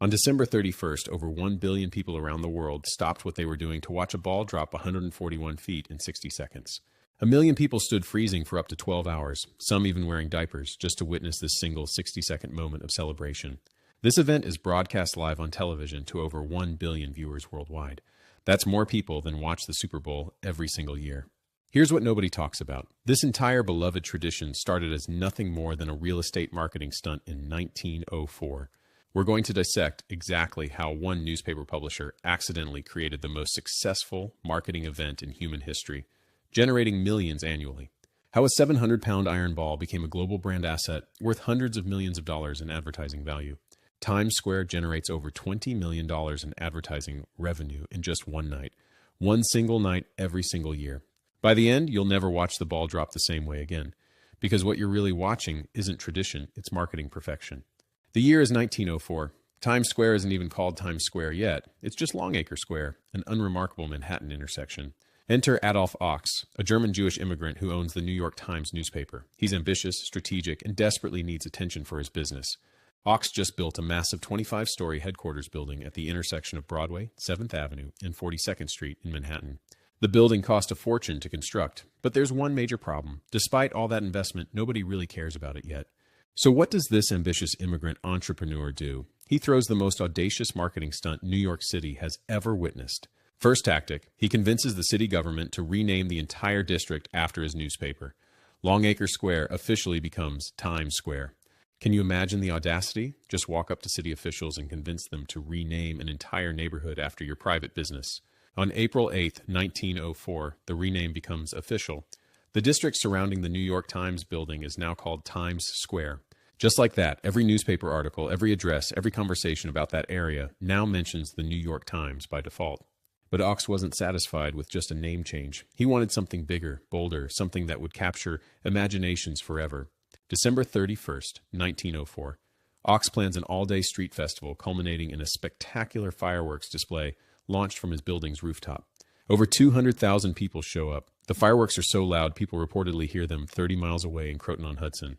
On December 31st, over 1 billion people around the world stopped what they were doing to watch a ball drop 141 feet in 60 seconds. A million people stood freezing for up to 12 hours, some even wearing diapers, just to witness this single 60-second moment of celebration. This event is broadcast live on television to over 1 billion viewers worldwide. That's more people than watch the Super Bowl every single year. Here's what nobody talks about. This entire beloved tradition started as nothing more than a real estate marketing stunt in 1904. We're going to dissect exactly how one newspaper publisher accidentally created the most successful marketing event in human history, generating millions annually. How a 700-pound iron ball became a global brand asset worth hundreds of millions of dollars in advertising value. Times Square generates over $20 million in advertising revenue in just one night. One single night every single year. By the end, you'll never watch the ball drop the same way again. Because what you're really watching isn't tradition, it's marketing perfection. The year is 1904. Times Square isn't even called Times Square yet. It's just Longacre Square, an unremarkable Manhattan intersection. Enter Adolph Ochs, a German-Jewish immigrant who owns the New York Times newspaper. He's ambitious, strategic, and desperately needs attention for his business. Ochs just built a massive 25-story headquarters building at the intersection of Broadway, 7th Avenue, and 42nd Street in Manhattan. The building cost a fortune to construct, but there's one major problem. Despite all that investment, nobody really cares about it yet. So what does this ambitious immigrant entrepreneur do? He throws the most audacious marketing stunt New York City has ever witnessed. First tactic, he convinces the city government to rename the entire district after his newspaper. Longacre Square officially becomes Times Square. Can you imagine the audacity? Just walk up to city officials and convince them to rename an entire neighborhood after your private business. On April 8, 1904, the rename becomes official. The district surrounding the New York Times building is now called Times Square. Just like that, every newspaper article, every address, every conversation about that area now mentions the New York Times by default. But Ochs wasn't satisfied with just a name change. He wanted something bigger, bolder, something that would capture imaginations forever. December 31st, 1904. Ochs plans an all-day street festival culminating in a spectacular fireworks display launched from his building's rooftop. Over 200,000 people show up. The fireworks are so loud, people reportedly hear them 30 miles away in Croton-on-Hudson.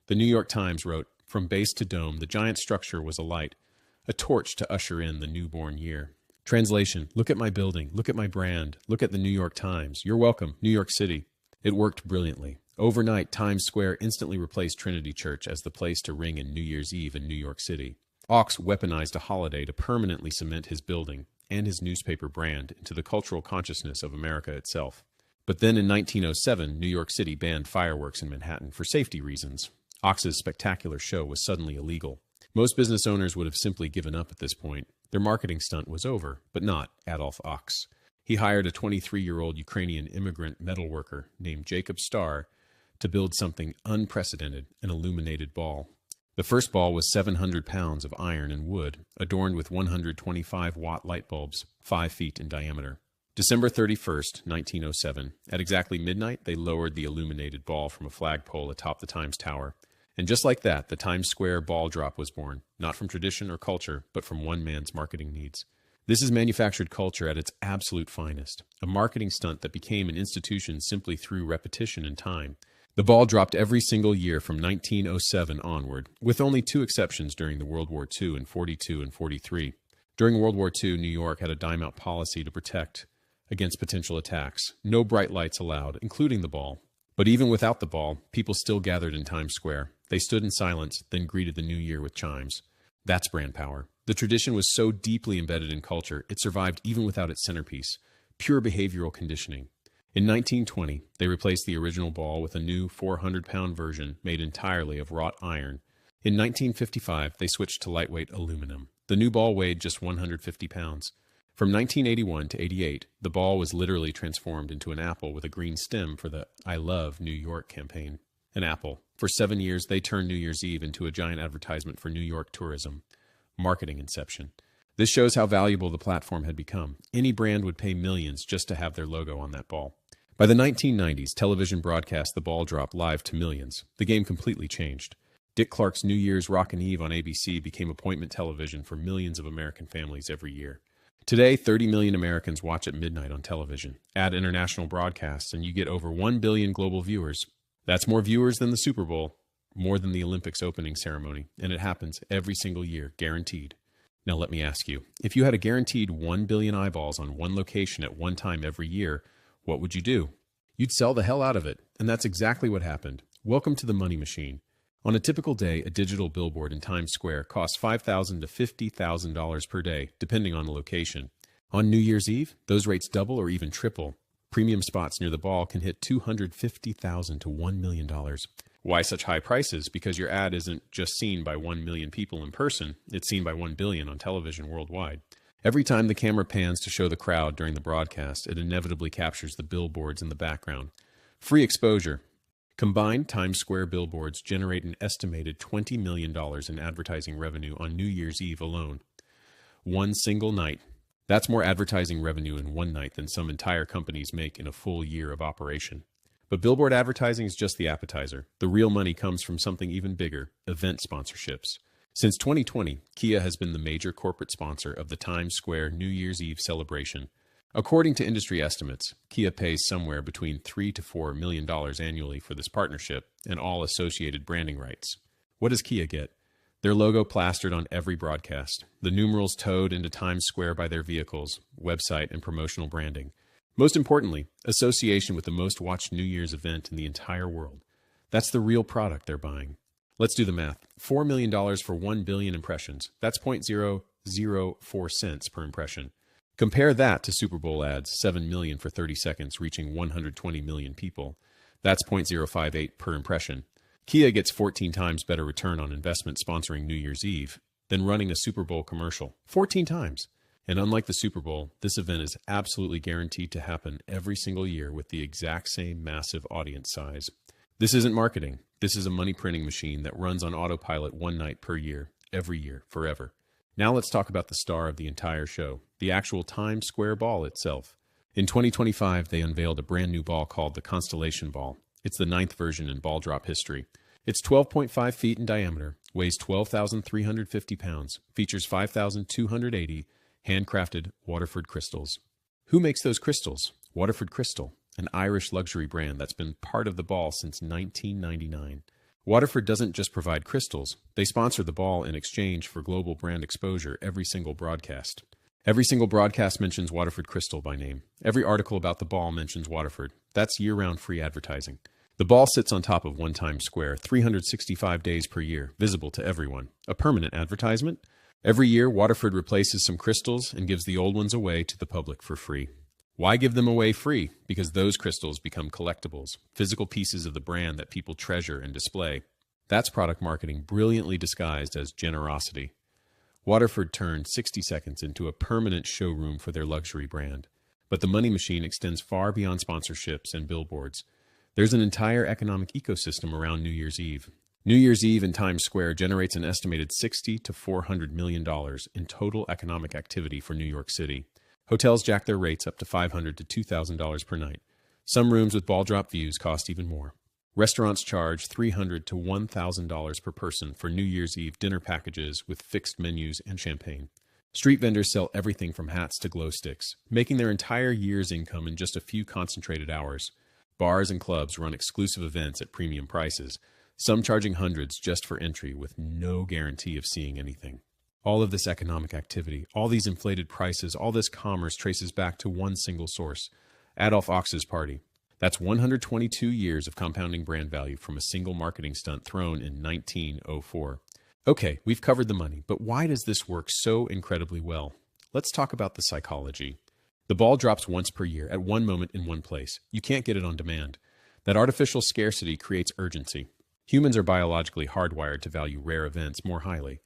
The New York Times wrote, "From base to dome, the giant structure was alight, a torch to usher in the newborn year." Translation, look at my building, look at my brand, look at the New York Times. You're welcome, New York City. It worked brilliantly. Overnight, Times Square instantly replaced Trinity Church as the place to ring in New Year's Eve in New York City. Ochs weaponized a holiday to permanently cement his building and his newspaper brand into the cultural consciousness of America itself. But then in 1907, New York City banned fireworks in Manhattan for safety reasons. Ochs's spectacular show was suddenly illegal. Most business owners would have simply given up at this point. Their marketing stunt was over, but not Adolph Ochs. He hired a 23-year-old Ukrainian immigrant metalworker named Jacob Starr to build something unprecedented, an illuminated ball. The first ball was 700 pounds of iron and wood, adorned with 125-watt light bulbs, 5 feet in diameter. December 31st, 1907. At exactly midnight, they lowered the illuminated ball from a flagpole atop the Times Tower. And just like that, the Times Square ball drop was born, not from tradition or culture, but from one man's marketing needs. This is manufactured culture at its absolute finest, a marketing stunt that became an institution simply through repetition and time. The ball dropped every single year from 1907 onward, with only 2 exceptions during the World War II in 42 and 43. During World War II, New York had a dime-out policy to protect against potential attacks. No bright lights allowed, including the ball. But even without the ball, people still gathered in Times Square. They stood in silence, then greeted the new year with chimes. That's brand power. The tradition was so deeply embedded in culture, it survived even without its centerpiece, pure behavioral conditioning. In 1920, they replaced the original ball with a new 400-pound version made entirely of wrought iron. In 1955, they switched to lightweight aluminum. The new ball weighed just 150 pounds. From 1981 to 88, the ball was literally transformed into an apple with a green stem for the I Love New York campaign. An apple. For 7 years, they turned New Year's Eve into a giant advertisement for New York tourism. Marketing inception. This shows how valuable the platform had become. Any brand would pay millions just to have their logo on that ball. By the 1990s, television broadcast the ball drop live to millions. The game completely changed. Dick Clark's New Year's Rockin' Eve on ABC became appointment television for millions of American families every year. Today, 30 million Americans watch at midnight on television. Add international broadcasts, and you get over 1 billion global viewers. That's more viewers than the Super Bowl, more than the Olympics opening ceremony, and it happens every single year, guaranteed. Now let me ask you, if you had a guaranteed 1 billion eyeballs on one location at one time every year, what would you do? You'd sell the hell out of it, and that's exactly what happened. Welcome to the money machine. On a typical day, a digital billboard in Times Square costs $5,000 to $50,000 per day, depending on the location. On New Year's Eve, those rates double or even triple. Premium spots near the ball can hit $250,000 to $1 million. Why such high prices? Because your ad isn't just seen by 1 million people in person, it's seen by 1 billion on television worldwide. Every time the camera pans to show the crowd during the broadcast, it inevitably captures the billboards in the background. Free exposure. Combined Times Square billboards generate an estimated $20 million in advertising revenue on New Year's Eve alone. One single night. That's more advertising revenue in one night than some entire companies make in a full year of operation. But billboard advertising is just the appetizer. The real money comes from something even bigger, event sponsorships. Since 2020, Kia has been the major corporate sponsor of the Times Square New Year's Eve celebration. According to industry estimates, Kia pays somewhere between $3 to $4 million annually for this partnership and all associated branding rights. What does Kia get? Their logo plastered on every broadcast, the numerals towed into Times Square by their vehicles, website, and promotional branding. Most importantly, association with the most watched New Year's event in the entire world. That's the real product they're buying. Let's do the math. $4 million for 1 billion impressions. That's 0.004 cents per impression. Compare that to Super Bowl ads, 7 million for 30 seconds, reaching 120 million people. That's 0.058 per impression. Kia gets 14 times better return on investment sponsoring New Year's Eve than running a Super Bowl commercial. 14 times. And unlike the Super Bowl, this event is absolutely guaranteed to happen every single year with the exact same massive audience size. This isn't marketing. This is a money printing machine that runs on autopilot one night per year, every year, forever. Now let's talk about the star of the entire show, the actual Times Square ball itself. In 2025, they unveiled a brand new ball called the Constellation Ball. It's the 9th version in ball drop history. It's 12.5 feet in diameter, weighs 12,350 pounds, features 5,280 handcrafted Waterford crystals. Who makes those crystals? Waterford Crystal, an Irish luxury brand that's been part of the ball since 1999. Waterford doesn't just provide crystals, they sponsor the ball in exchange for global brand exposure every single broadcast. Every single broadcast mentions Waterford Crystal by name. Every article about the ball mentions Waterford. That's year-round free advertising. The ball sits on top of one Times Square, 365 days per year, visible to everyone. A permanent advertisement? Every year, Waterford replaces some crystals and gives the old ones away to the public for free. Why give them away free? Because those crystals become collectibles, physical pieces of the brand that people treasure and display. That's product marketing brilliantly disguised as generosity. Waterford turned 60 seconds into a permanent showroom for their luxury brand. But the money machine extends far beyond sponsorships and billboards. There's an entire economic ecosystem around New Year's Eve. New Year's Eve in Times Square generates an estimated $60 to $400 million in total economic activity for New York City. Hotels jack their rates up to $500 to $2,000 per night. Some rooms with ball drop views cost even more. Restaurants charge $300 to $1,000 per person for New Year's Eve dinner packages with fixed menus and champagne. Street vendors sell everything from hats to glow sticks, making their entire year's income in just a few concentrated hours. Bars and clubs run exclusive events at premium prices, some charging hundreds just for entry with no guarantee of seeing anything. All of this economic activity, all these inflated prices, all this commerce traces back to one single source, Adolph Ochs' party. That's 122 years of compounding brand value from a single marketing stunt thrown in 1904. Okay, we've covered the money, but why does this work so incredibly well? Let's talk about the psychology. The ball drops once per year, at one moment in one place. You can't get it on demand. That artificial scarcity creates urgency. Humans are biologically hardwired to value rare events more highly.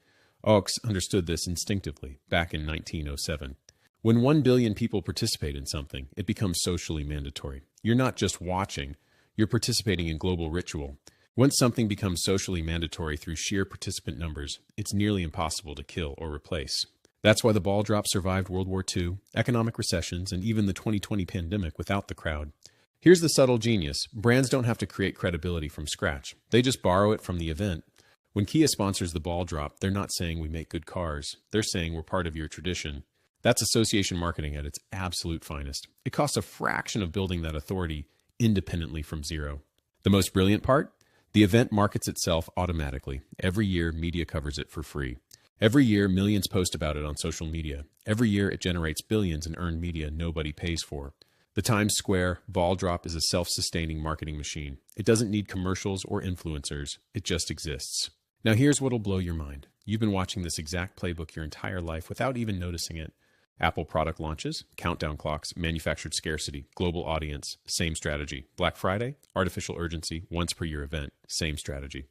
Ochs understood this instinctively back in 1907. When 1 billion people participate in something, it becomes socially mandatory. You're not just watching, you're participating in global ritual. Once something becomes socially mandatory through sheer participant numbers, it's nearly impossible to kill or replace. That's why the ball drop survived World War II, economic recessions, and even the 2020 pandemic without the crowd. Here's the subtle genius. Brands don't have to create credibility from scratch. They just borrow it from the event. When Kia sponsors the ball drop, they're not saying we make good cars. They're saying we're part of your tradition. That's association marketing at its absolute finest. It costs a fraction of building that authority independently from zero. The most brilliant part? The event markets itself automatically. Every year, media covers it for free. Every year, millions post about it on social media. Every year, it generates billions in earned media nobody pays for. The Times Square ball drop is a self-sustaining marketing machine. It doesn't need commercials or influencers. It just exists. Now here's what'll blow your mind. You've been watching this exact playbook your entire life without even noticing it. Apple product launches, countdown clocks, manufactured scarcity, global audience, same strategy. Black Friday, artificial urgency, once per year event, same strategy.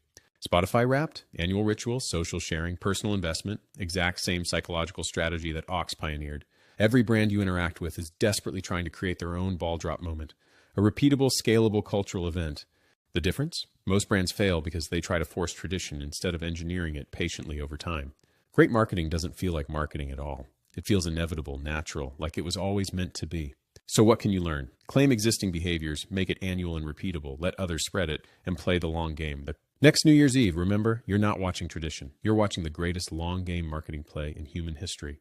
Spotify Wrapped, annual ritual, social sharing, personal investment, exact same psychological strategy that Ochs pioneered. Every brand you interact with is desperately trying to create their own ball drop moment, a repeatable, scalable cultural event. The difference? Most brands fail because they try to force tradition instead of engineering it patiently over time. Great marketing doesn't feel like marketing at all. It feels inevitable, natural, like it was always meant to be. So what can you learn? Claim existing behaviors, make it annual and repeatable, let others spread it, and play the long game. Next New Year's Eve, remember, you're not watching tradition. You're watching the greatest long game marketing play in human history.